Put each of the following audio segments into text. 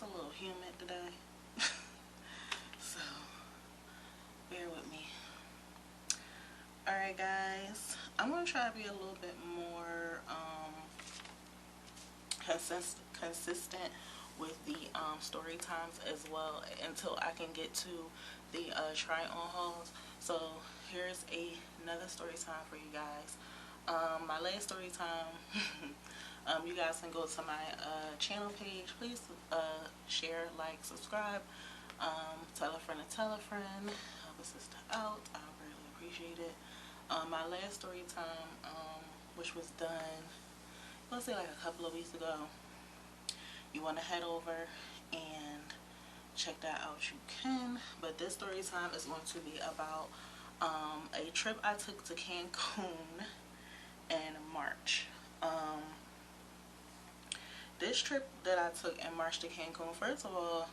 It's a little humid today, so bear with me. Alright guys, I'm going to try to be a little bit more consistent with the story times as well until I can get to the try on hauls. So here's another story time for you guys. My last story time, you guys can go to my channel page. Please share, like, subscribe, tell a friend to tell a friend, help a sister out. I really appreciate it. My last story time, which was done, let's say like a couple of weeks ago, you want to head over and check that out, you can. But this story time is going to be about a trip I took to Cancun in March. This trip that I took in March to Cancun, first of all,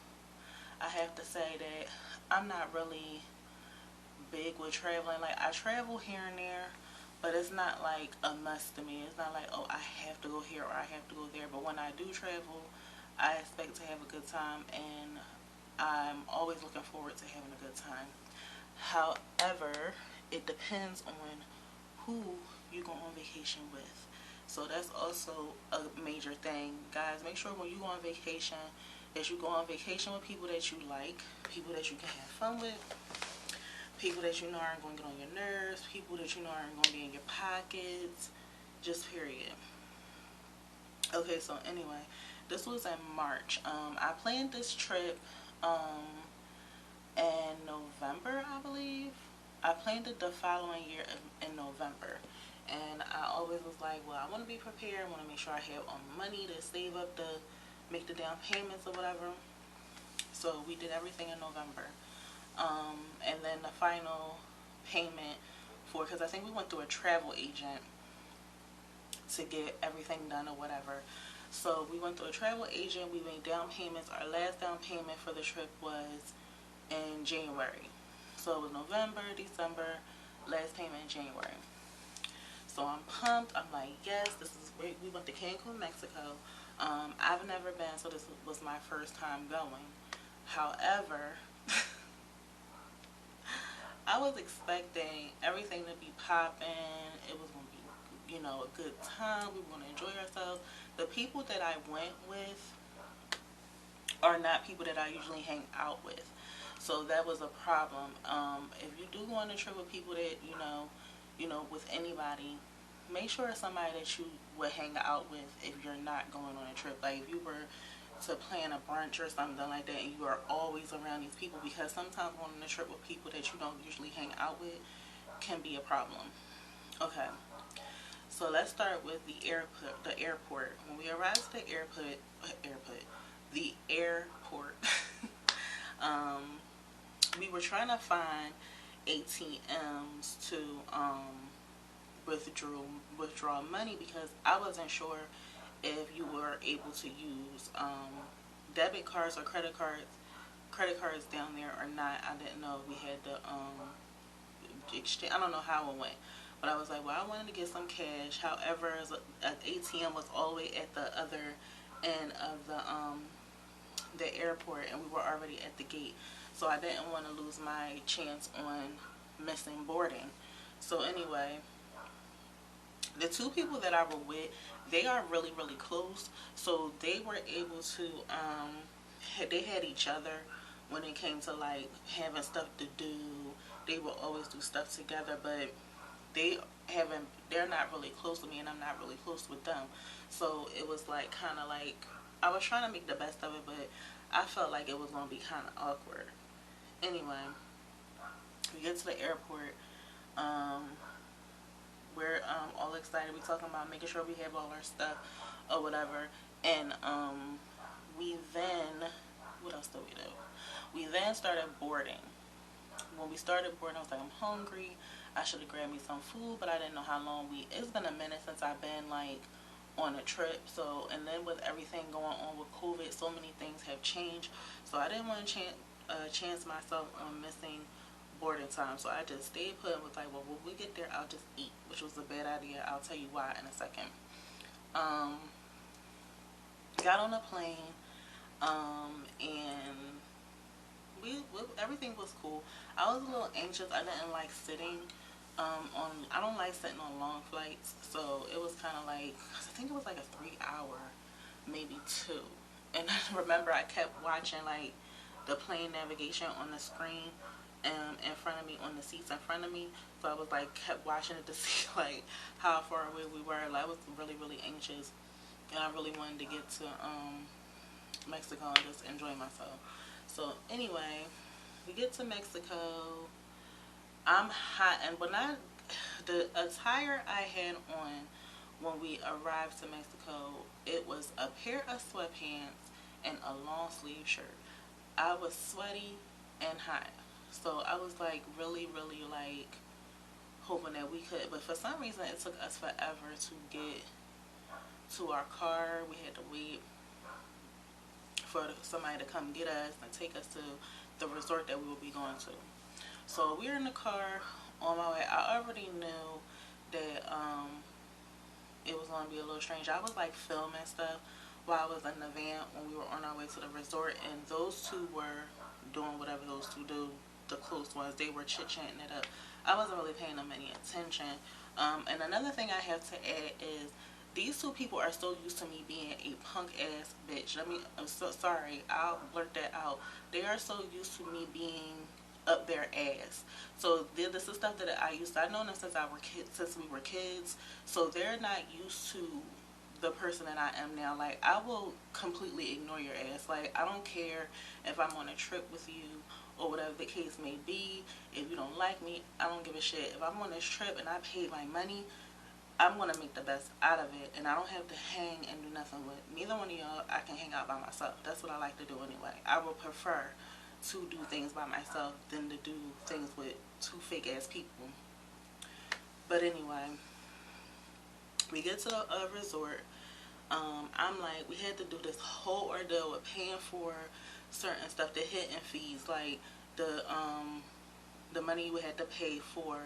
I have to say that I'm not really big with traveling. Like, I travel here and there, but it's not like a must to me. It's not like, oh, I have to go here or I have to go there. But when I do travel, I expect to have a good time, and I'm always looking forward to having a good time. However, it depends on who you go on vacation with. So that's also a major thing. Guys, make sure when you go on vacation that you go on vacation with people that you like, people that you can have fun with, people that you know aren't going to get on your nerves, people that you know aren't going to be in your pockets, just period. Okay, so anyway, this was in March. I planned this trip in November, I believe. I planned it the following year in November. And I always was like, well, I want to be prepared. I want to make sure I have money to save up to make the down payments or whatever. So we did everything in November. And then the final payment because I think we went through a travel agent to get everything done or whatever. So we went through a travel agent. We made down payments. Our last down payment for the trip was in January. So it was November, December, last payment in January. So I'm pumped. I'm like, yes, this is great. We went to Cancun, Mexico. I've never been, so this was my first time going. However, I was expecting everything to be popping. It was going to be, you know, a good time. We were going to enjoy ourselves. The people that I went with are not people that I usually hang out with. So that was a problem. If you do go on a trip with people that, you know, with anybody, make sure it's somebody that you would hang out with if you're not going on a trip. Like, if you were to plan a brunch or something like that and you are always around these people, because sometimes going on a trip with people that you don't usually hang out with can be a problem. Okay, so let's start with the airport. When we arrived at the airport, we were trying to find ATMs to withdraw money, because I wasn't sure if you were able to use debit cards or credit cards down there or not. I didn't know if we had to exchange. I don't know how it went, but I was like, well, I wanted to get some cash. However, an ATM was all the way at the other end of the airport, and we were already at the gate, so I didn't want to lose my chance on missing boarding. So anyway, the two people that I were with, they are really, really close, so they were able to, they had each other when it came to, like, having stuff to do. They will always do stuff together, but they're not really close to me, and I'm not really close with them. So it was like, kind of like, I was trying to make the best of it, but I felt like it was going to be kind of awkward. Anyway, we get to the airport. We're all excited. We're talking about making sure we have all our stuff or whatever. And we then, what else did we do? We then started boarding. When we started boarding, I was like, I'm hungry. I should have grabbed me some food, but I didn't know how long it's been a minute since I've been, like, on a trip. So, and then with everything going on with COVID, so many things have changed. So I didn't want to chance myself on missing boarding time. So I just stayed put and was like, well, when we get there, I'll just eat, which was a bad idea. I'll tell you why in a second. Got on a plane. And we everything was cool. I was a little anxious. I didn't like sitting I don't like sitting on long flights, so it was kind of like, I think it was like a 3 hour, maybe two. And I remember I kept watching like the plane navigation on the screen in front of me, on the seats in front of me. So I was like kept watching it to see like how far away we were. Like, I was really anxious, and I really wanted to get to Mexico and just enjoy myself. So anyway, we get to Mexico. I'm hot, and the attire I had on when we arrived to Mexico, it was a pair of sweatpants and a long sleeve shirt. I was sweaty and hot, so I was like really like hoping that we could, but for some reason it took us forever to get to our car. We had to wait for somebody to come get us and take us to the resort that we would be going to. So we were in the car on my way. I already knew that it was going to be a little strange. I was like filming stuff while I was in the van when we were on our way to the resort, and those two were doing whatever those two do, the close ones. They were chit-chatting it up. I wasn't really paying them any attention. And another thing I have to add is these two people are so used to me being a punk ass bitch. I'm so sorry, I'll blurt that out. They are so used to me being up their ass. So this is stuff that I used to. I know them since we were kids. So they're not used to the person that I am now. Like, I will completely ignore your ass. Like, I don't care if I'm on a trip with you or whatever the case may be. If you don't like me, I don't give a shit. If I'm on this trip and I paid my money, I'm going to make the best out of it, and I don't have to hang and do nothing with neither one of y'all. I can hang out by myself. That's what I like to do anyway. I would prefer to do things by myself than to do things with two fake ass people. But anyway, we get to the resort. I'm like, we had to do this whole ordeal with paying for certain stuff, the hidden fees, like the money you would have to pay for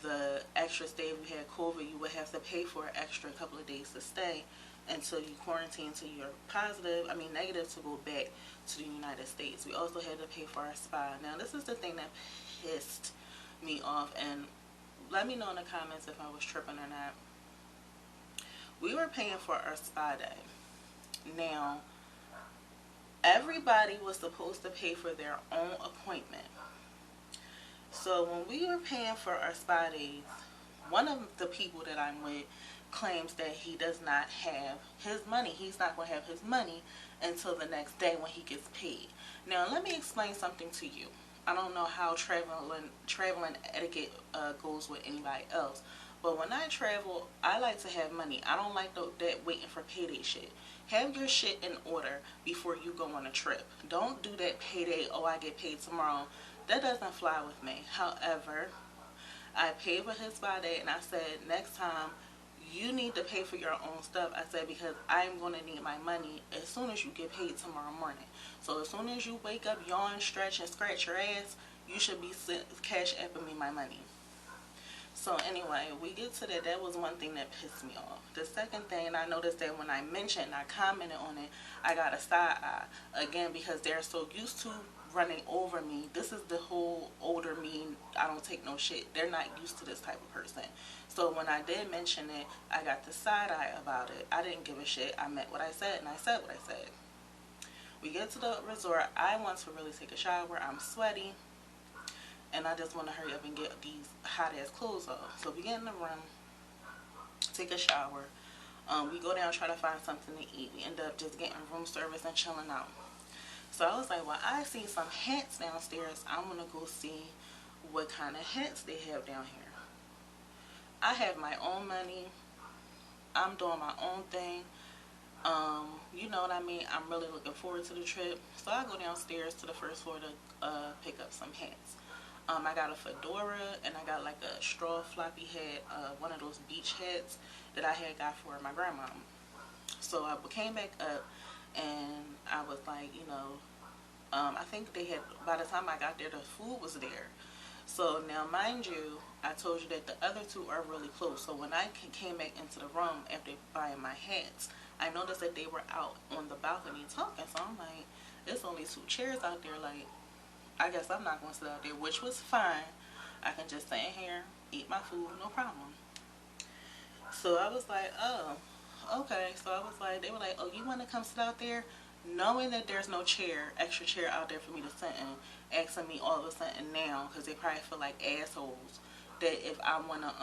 the extra stay. If you had COVID, you would have to pay for an extra couple of days to stay until you quarantine, until you're negative, to go back to the United States. We also had to pay for our spa. Now, this is the thing that pissed me off, and let me know in the comments if I was tripping or not. We were paying for our spa day. Now, everybody was supposed to pay for their own appointment. So when we were paying for our spa days, one of the people that I'm with claims that he does not have his money. He's not going to have his money until the next day when he gets paid. Now, let me explain something to you. I don't know how traveling etiquette goes with anybody else, but when I travel, I like to have money. I don't like that waiting for payday shit. Have your shit in order before you go on a trip. Don't do that payday, oh, I get paid tomorrow. That doesn't fly with me. However, I paid for his spa day, and I said, next time, you need to pay for your own stuff. I said, because I'm going to need my money as soon as you get paid tomorrow morning. So as soon as you wake up, yawn, stretch, and scratch your ass, you should be cash apping me my money. So anyway, we get to that. That was one thing that pissed me off. The second thing, I noticed that when I mentioned, I commented on it, I got a side eye. Again, because they're so used to running over me. This is the whole older me, I don't take no shit. They're not used to this type of person. So when I did mention it, I got the side eye about it. I didn't give a shit. I meant what I said, and I said what I said. We get to the resort. I want to really take a shower. I'm sweaty, and I just want to hurry up and get these hot ass clothes off. So we get in the room, take a shower. We go down, try to find something to eat. We end up just getting room service and chilling out. So I was like, well, I see some hats downstairs. I'm going to go see what kind of hats they have down here. I have my own money. I'm doing my own thing. You know what I mean? I'm really looking forward to the trip. So I go downstairs to the first floor to pick up some hats. I got a fedora, and I got like a straw floppy hat, one of those beach hats that I had got for my grandma. So I came back up, and I was like, I think they had, by the time I got there, the food was there. So now, mind you, I told you that the other two are really close. So when I came back into the room after buying my hats, I noticed that they were out on the balcony talking. So I'm like, it's only 2 chairs out there. Like, I guess I'm not going to sit out there, which was fine. I can just sit in here, eat my food, no problem. So I was like, oh, okay. So I was like, they were like, oh, you want to come sit out there? Knowing that there's no extra chair out there for me to sit in, asking me all of a sudden now, because they probably feel like assholes, that if I want to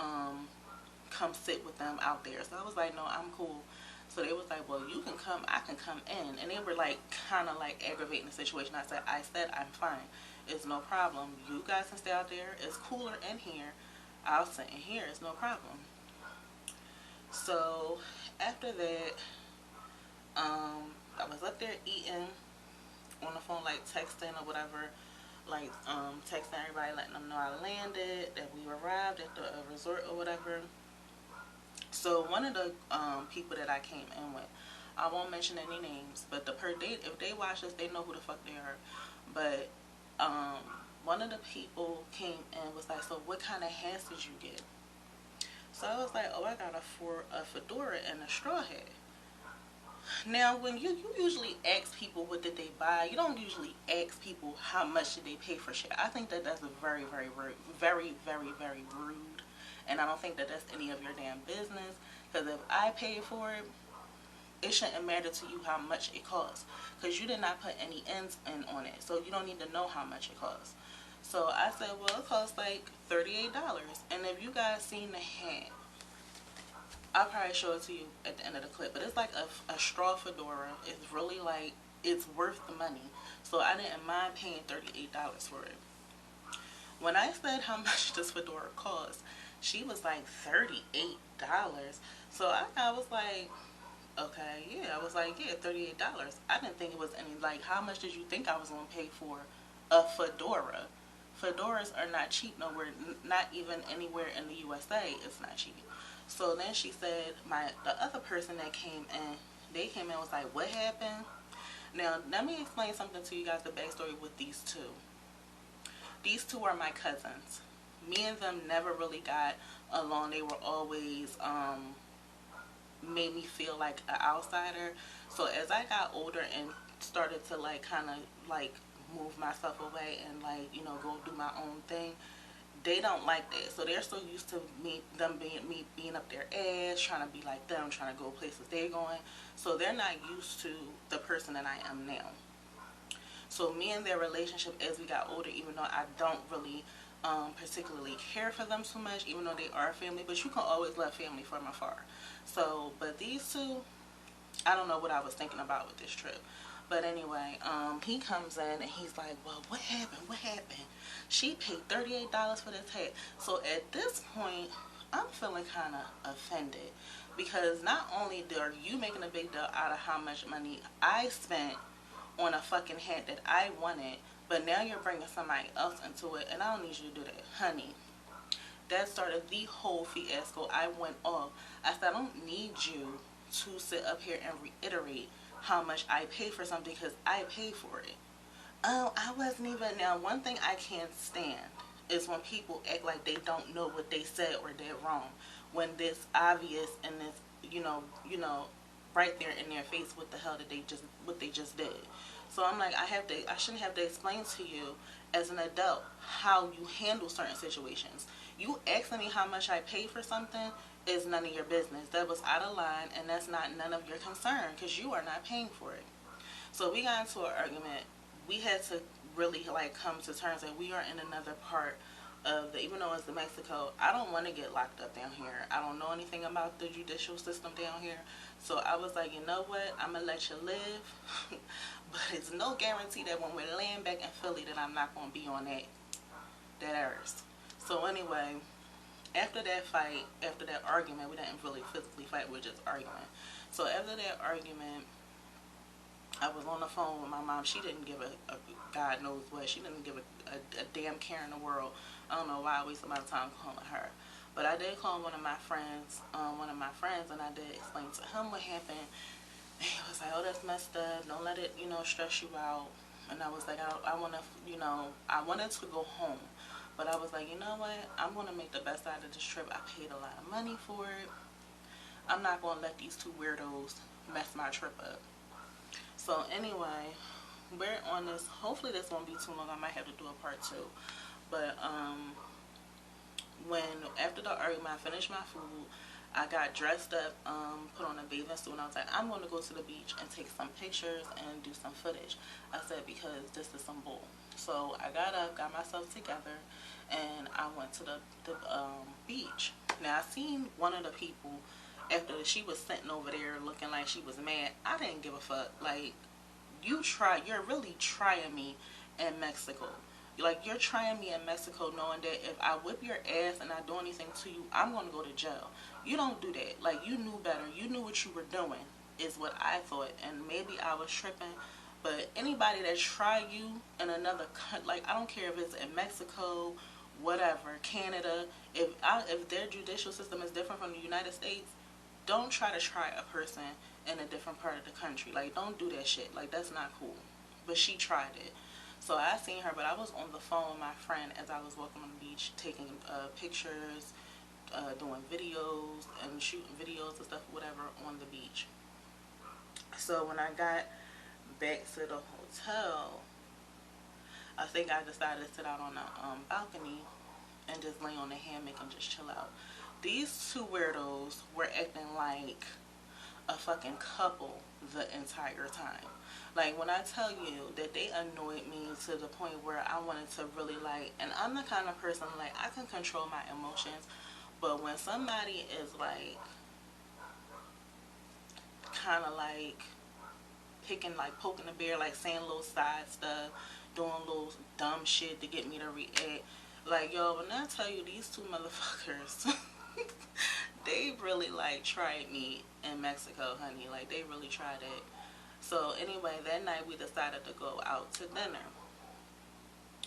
come sit with them out there. So I was like, no, I'm cool. So they was like, well, you can come, I can come in. And they were like, kind of like aggravating the situation. I said, I'm fine. It's no problem. You guys can stay out there. It's cooler in here. I'll sit in here. It's no problem. So after that, I was up there eating on the phone, like texting or whatever, like texting everybody, letting them know I landed, that we arrived at the resort or whatever. So one of the people that I came in with, I won't mention any names, but if they watch this, they know who the fuck they are. But one of the people came and was like, so what kind of hats did you get? So I was like, oh, I got a fedora and a straw hat. Now, when you usually ask people what did they buy, you don't usually ask people how much did they pay for shit. I think that that's very, very rude, very, very, very rude, and I don't think that that's any of your damn business. Because if I paid for it, it shouldn't matter to you how much it costs, because you did not put any ends in on it, so you don't need to know how much it costs. So I said, well, it costs like $38, and if you guys seen the hat, I'll probably show it to you at the end of the clip. But it's like a straw fedora. It's really like, it's worth the money. So I didn't mind paying $38 for it. When I said how much this fedora cost, she was like, $38. So I was like, okay, yeah. I was like, yeah, $38. I didn't think it was any, like, how much did you think I was going to pay for a fedora? Fedoras are not cheap nowhere, not even anywhere in the USA. It's not cheap. So then she said, the other person that came in, they came in and was like, what happened? Now, let me explain something to you guys, the backstory with these two. These two are my cousins. Me and them never really got along. They were always, made me feel like an outsider. So as I got older and started to like, kind of like move myself away and like, you know, go do my own thing, they don't like that. So they're so used to me being up their ass, trying to be like them, trying to go places they're going. So they're not used to the person that I am now. So me and their relationship as we got older, even though I don't really particularly care for them so much, even though they are family, but you can always love family from afar. So, but these two, I don't know what I was thinking about with this trip. But anyway, he comes in and he's like, well, what happened? What happened? She paid $38 for this hat. So at this point, I'm feeling kind of offended. Because not only are you making a big deal out of how much money I spent on a fucking hat that I wanted, but now you're bringing somebody else into it, and I don't need you to do that. Honey, that started the whole fiasco. I went off. I said, I don't need you to sit up here and reiterate how much I pay for something, because I pay for it. Oh, I wasn't even. Now, one thing I can't stand is when people act like they don't know what they said or did wrong, when this obvious and this, you know, right there in their face what the hell what they just did. So I'm like, I shouldn't have to explain to you as an adult how you handle certain situations. You asking me how much I pay for something is none of your business. That was out of line, and that's not none of your concern, because you are not paying for it. So we got into an argument. We had to really like come to terms that we are in another part of even though it's the Mexico, I don't want to get locked up down here. I don't know anything about the judicial system down here. So I was like, you know what? I'm going to let you live. But it's no guarantee that when we're laying back in Philly that I'm not going to be on that earth. So anyway, after that fight, after that argument, we didn't really physically fight, we were just arguing. So after that argument, I was on the phone with my mom. She didn't give a God knows what. She didn't give a damn care in the world. I don't know why I wasted my time calling her. But I did call one of my friends, and I did explain to him what happened. And he was like, oh, that's messed up. Don't let it, stress you out. And I was like, I want to, I wanted to go home. But I was like, you know what? I'm going to make the best out of this trip. I paid a lot of money for it. I'm not going to let these two weirdos mess my trip up. So anyway, we're on this. Hopefully this won't be too long. I might have to do a part 2. But when after the argument, I finished my food. I got dressed up, put on a bathing suit, and I was like, I'm going to go to the beach and take some pictures and do some footage. I said, because this is some bull. So I got up, got myself together, and I went to the beach. Now, I seen one of the people after she was sitting over there looking like she was mad. I didn't give a fuck. Like, you're really trying me in Mexico. Like, you're trying me in Mexico knowing that if I whip your ass and I do anything to you, I'm going to go to jail. You don't do that. Like, you knew better. You knew what you were doing is what I thought. And maybe I was tripping. But anybody that try you in another country, like, I don't care if it's in Mexico, whatever, Canada, if their judicial system is different from the United States, don't try to try a person in a different part of the country. Like, don't do that shit. Like, that's not cool. But she tried it. So I seen her, but I was on the phone with my friend as I was walking on the beach, taking pictures, doing videos, and shooting videos and stuff, whatever, on the beach. So when I got back to the hotel, I think I decided to sit out on the balcony and just lay on the hammock and just chill out. These two weirdos were acting like a fucking couple the entire time. Like, when I tell you that they annoyed me to the point where I wanted to really, like, and I'm the kind of person, like, I can control my emotions, but when somebody is, like, kind of, like, poking the bear, like, saying little side stuff, doing little dumb shit to get me to react, like, yo, when I tell you these two motherfuckers, they really, like, tried me in Mexico, honey. Like, they really tried it. So anyway, that night we decided to go out to dinner.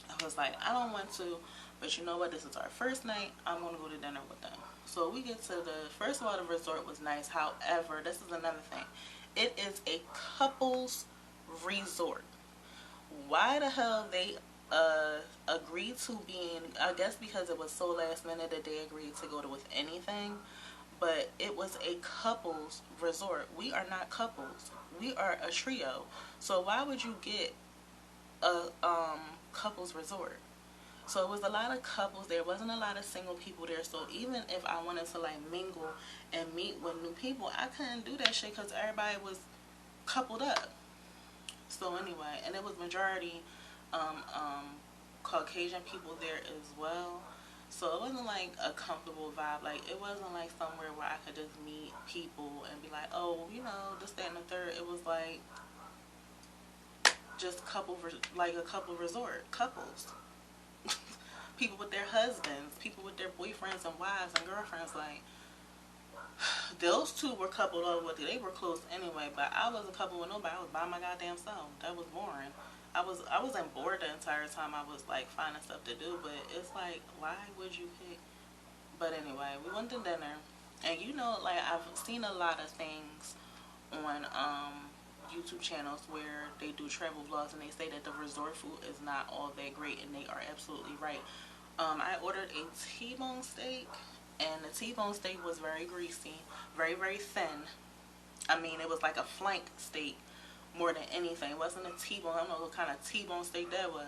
I was like, I don't want to, but you know what? This is our first night. I'm going to go to dinner with them. So we get to first of all, the resort was nice. However, this is another thing. It is a couples resort. Why the hell they agreed to being, I guess because it was so last minute that they agreed to go to with anything. But it was a couples resort. We are not couples. We are a trio. So why would you get a couples resort? So it was a lot of couples. There wasn't a lot of single people there. So even if I wanted to, like, mingle and meet with new people, I couldn't do that shit because everybody was coupled up. So anyway, and it was majority Caucasian people there as well. So it wasn't like a comfortable vibe. Like, it wasn't like somewhere where I could just meet people and be like, oh, you know, this, that, and the third. It was like just like a couple resort, couples. People with their husbands, people with their boyfriends and wives and girlfriends. Like, those two were coupled up with it. They were close anyway, but I was a couple with nobody. I was by my goddamn self. That was boring. I wasn't bored the entire time. I was, like, finding stuff to do, but it's like, why would you pick? But anyway, we went to dinner, and you know, like, I've seen a lot of things on YouTube channels where they do travel vlogs, and they say that the resort food is not all that great, and they are absolutely right. I ordered a T-bone steak, and the T-bone steak was very greasy, very, very thin. I mean, it was like a flank steak more than anything. It wasn't a T-bone. I don't know what kind of T-bone steak that was,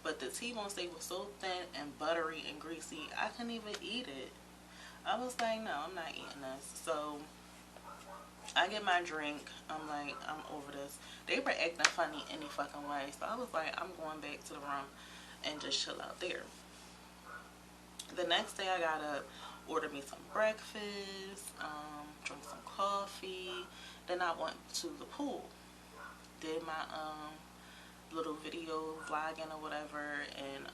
but the T-bone steak was so thin and buttery and greasy, I couldn't even eat it. I was like, no, I'm not eating this. So I get my drink. I'm like, I'm over this. They were acting funny any fucking way. So I was like, I'm going back to the room and just chill out there. The next day I got up, ordered me some breakfast, drank some coffee. Then I went to the pool. Did my little video vlogging or whatever, and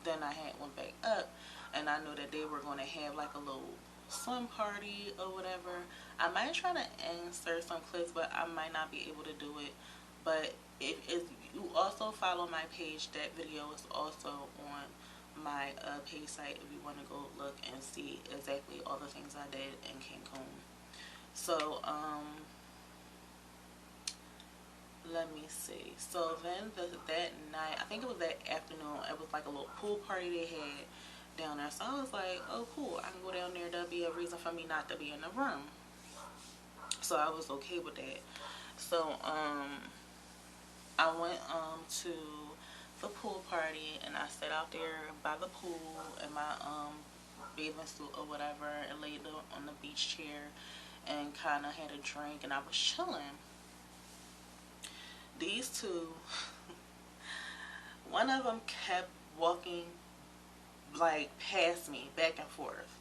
then I went back up, and I knew that they were going to have like a little swim party or whatever. I might try to insert some clips, but I might not be able to do it. But if you also follow my page, that video is also on my page site if you want to go look and see exactly all the things I did in Cancun. So let me see. So then that night, I think it was that afternoon, it was like a little pool party they had down there. So I was like, oh cool, I can go down there. That'll be a reason for me not to be in the room. So I was okay with that. So I went to the pool party, and I sat out there by the pool in my bathing suit or whatever, and laid on the beach chair and kind of had a drink, and I was chilling. These two, one of them kept walking like past me, back and forth.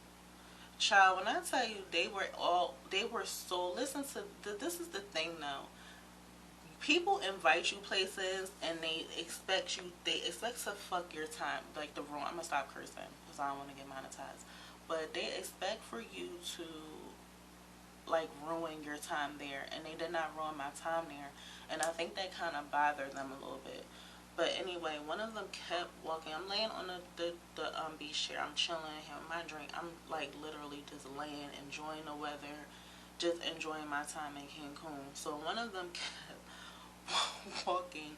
Child, when I tell you, they were so, listen to, this is the thing though. People invite you places and they expect to fuck your time, like the room. I'm gonna stop cursing because I don't want to get monetized. But they expect for you to like ruin your time there, and they did not ruin my time there, and I think that kind of bothered them a little bit. But anyway, one of them kept walking. I'm laying on the beach chair. I'm chilling, having my drink. I'm like literally just laying, enjoying the weather, just enjoying my time in Cancun. So one of them kept walking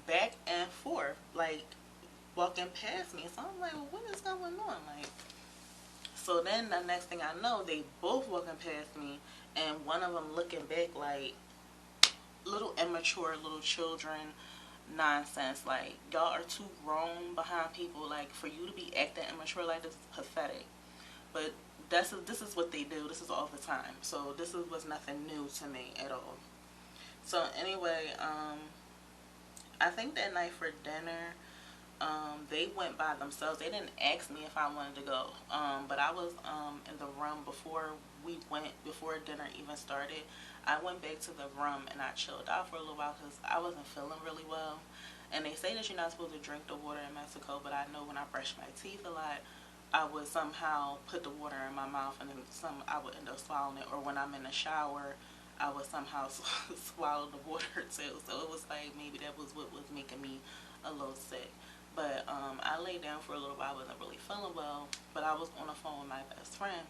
back and forth, like walking past me. So I'm like, well, what is going on? Like, so then the next thing I know, they both walking past me, and one of them looking back like little immature little children nonsense. Like, y'all are too grown behind people. Like, for you to be acting immature like this is pathetic. But this is what they do. This is all the time. So this was nothing new to me at all. So anyway, I think that night for dinner, they went by themselves. They didn't ask me if I wanted to go. But I was in the room before dinner even started. I went back to the room and I chilled out for a little while because I wasn't feeling really well. And they say that you're not supposed to drink the water in Mexico, but I know when I brush my teeth a lot, I would somehow put the water in my mouth, and then I would end up swallowing it. Or when I'm in the shower, I would somehow swallow the water too. So it was like maybe that was what was making me a little sick. But I laid down for a little while. I wasn't really feeling well, but I was on the phone with my best friend,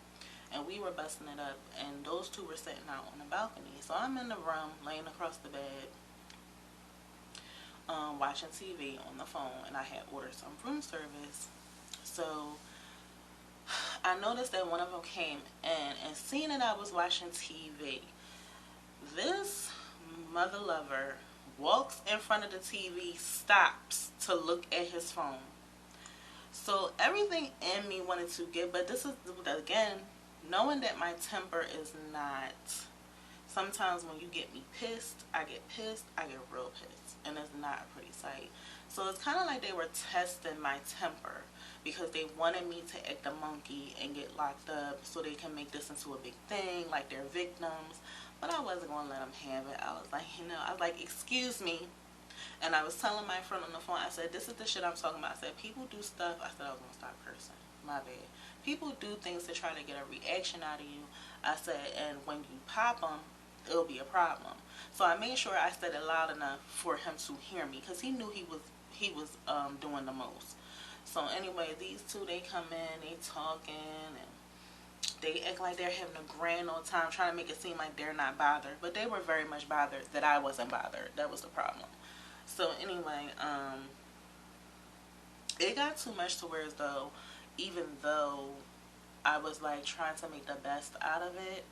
and we were busting it up, and those two were sitting out on the balcony. So I'm in the room, laying across the bed, watching TV on the phone, and I had ordered some room service. So I noticed that one of them came in, and seeing that I was watching TV, this mother lover walks in front of the TV, stops to look at his phone. So everything in me wanted to get, but this is, again, knowing that my temper is not, sometimes when you get me pissed, I get real pissed, and it's not a pretty sight. So it's kind of like they were testing my temper because they wanted me to act a monkey and get locked up so they can make this into a big thing, like they're victims. But I wasn't going to let them have it. I was like, I was like, excuse me. And I was telling my friend on the phone, I said, this is the shit I'm talking about. I said, people do stuff. I said, I was going to stop cursing. My bad. People do things to try to get a reaction out of you. I said, and when you pop them, it'll be a problem. So I made sure I said it loud enough for him to hear me, because he knew he was doing the most. So anyway, these two, they come in, they talking, and they act like they're having a grand old time, trying to make it seem like they're not bothered. But they were very much bothered that I wasn't bothered. That was the problem. So anyway, it got too much to where as though, even though I was like trying to make the best out of it,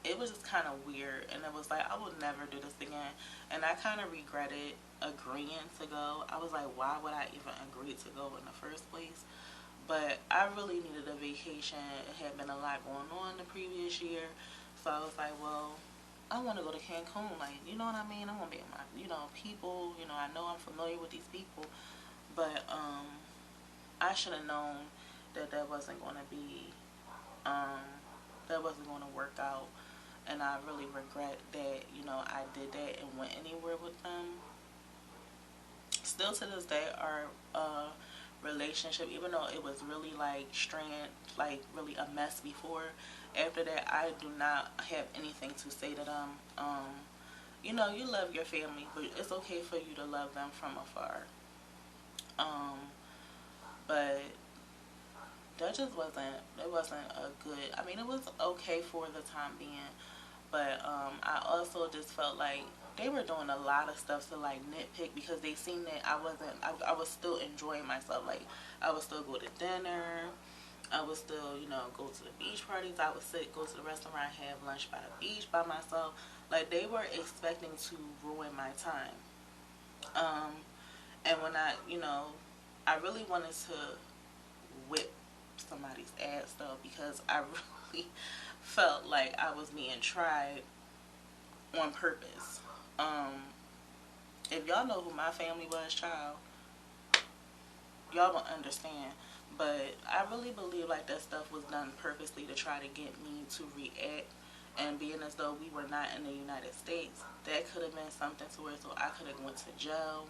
it was just kind of weird. And it was like, I would never do this again. And I kind of regretted agreeing to go. I was like, why would I even agree to go in the first place? But I really needed a vacation. It had been a lot going on the previous year. So I was like, well, I want to go to Cancun. Like, you know what I mean? I want to be with my, people. I know I'm familiar with these people. But I should have known that that wasn't going to be, that wasn't going to work out. And I really regret that, I did that and went anywhere with them. Still to this day, our relationship, even though it was really like strained, like really a mess before, after that I do not have anything to say to them. You love your family, but it's okay for you to love them from afar. But that just wasn't a good, I mean, it was okay for the time being, but I also just felt like they were doing a lot of stuff to like nitpick, because they seen that I was still enjoying myself. Like, I would still go to dinner, I would still, you know, go to the beach parties. I would go to the restaurant, have lunch by the beach by myself. Like, they were expecting to ruin my time. Um, and when I, you know, I really wanted to whip somebody's ass though, because I really felt like I was being tried on purpose. If y'all know who my family was, child, y'all don't understand. But I really believe like that stuff was done purposely to try to get me to react. And being as though we were not in the United States, that could have been something to where so I could have went to jail.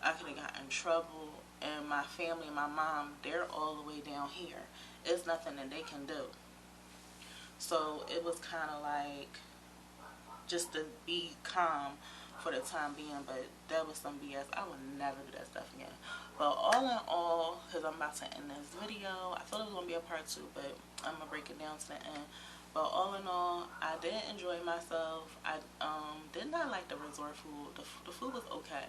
I could have gotten in trouble. And my family, my mom, they're all the way down here. It's nothing that they can do. So it was kind of like just to be calm for the time being, but that was some BS. I would never do that stuff again. But all in all, because I'm about to end this video, I thought it was going to be a part 2, but I'm going to break it down to the end. But all in all, I did enjoy myself. I did not like the resort food. The food was okay,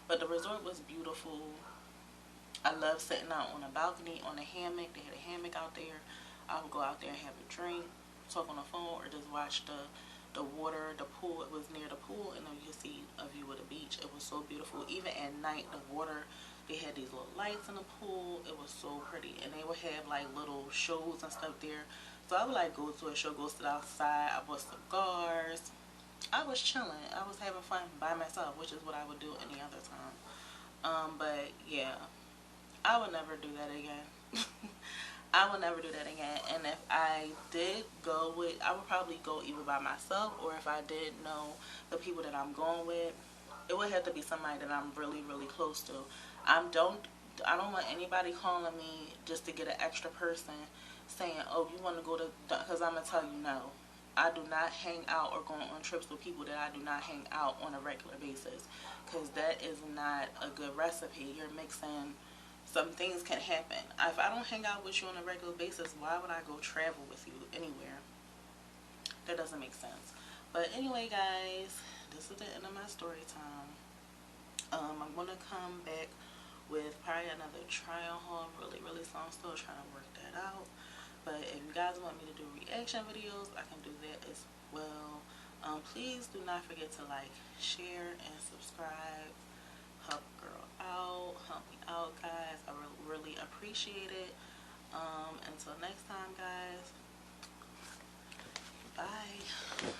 but the resort was beautiful. I love sitting out on a balcony, on a hammock. They had a hammock out there. I would go out there and have a drink, talk on the phone, or just watch the water, the pool. It was near the pool, and then you could see a view of the beach. It was so beautiful. Even at night, the water, they had these little lights in the pool. It was so pretty, and they would have like little shows and stuff there. So I would like go to a show, go sit outside. I bought cigars. I was chilling. I was having fun by myself, which is what I would do any other time. But yeah, I would never do that again. I would never do that again. And if I did go with, I would probably go either by myself, or if I did know the people that I'm going with, it would have to be somebody that I'm really, really close to. I don't want anybody calling me just to get an extra person saying, oh, you want to go to, because I'm going to tell you no. I do not hang out or go on trips with people that I do not hang out on a regular basis, because that is not a good recipe. You're mixing, some things can happen. If I don't hang out with you on a regular basis, why would I go travel with you anywhere? That doesn't make sense. But anyway, guys, this is the end of my story time. I'm going to come back with probably another trial haul really, really soon. I'm still trying to work that out. But if you guys want me to do reaction videos, I can do that as well. Please do not forget to like, share, and subscribe. Help a girl out. Help me out, guys. I really appreciate it. Until next time, guys. Bye.